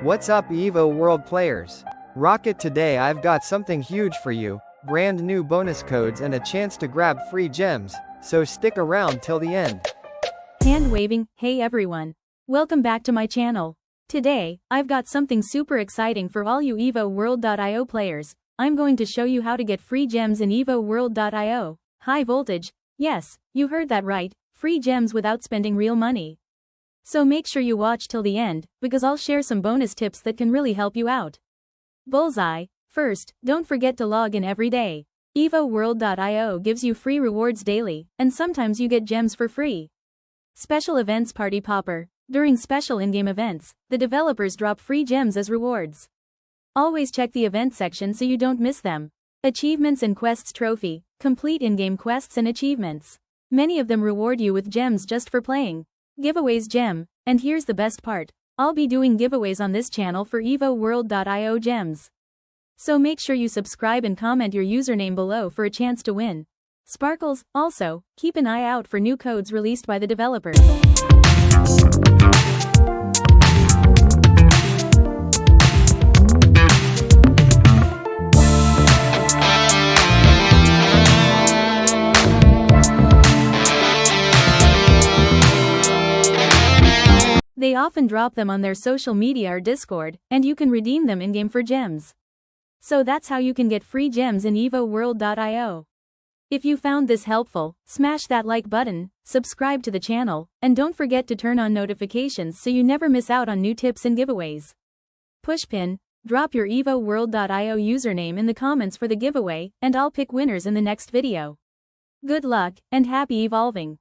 What's up, Evo World players? Rocket, today I've got something huge for you, brand new bonus codes and a chance to grab free gems, so stick around till the end. Hand waving, hey everyone. Welcome back to my channel. Today, I've got something super exciting for all you EvoWorld.io players. I'm going to show you how to get free gems in EvoWorld.io. High voltage, yes, you heard that right, free gems without spending real money. So make sure you watch till the end, because I'll share some bonus tips that can really help you out. Bullseye. First, don't forget to log in every day. EvoWorld.io gives you free rewards daily, and sometimes you get gems for free. Special events party popper. During special in-game events, the developers drop free gems as rewards. Always check the event section so you don't miss them. Achievements and quests trophy. Complete in-game quests and achievements. Many of them reward you with gems just for playing. Giveaways gem. And here's the best part. I'll be doing giveaways on this channel for EvoWorld.io gems. So make sure you subscribe and comment your username below for a chance to win. Sparkles. Also, keep an eye out for new codes released by the developers. They often drop them on their social media or Discord, and you can redeem them in-game for gems. So that's how you can get free gems in EvoWorld.io. If you found this helpful, smash that like button, subscribe to the channel, and don't forget to turn on notifications so you never miss out on new tips and giveaways. Pushpin. Drop your EvoWorld.io username in the comments for the giveaway, and I'll pick winners in the next video. Good luck, and happy evolving!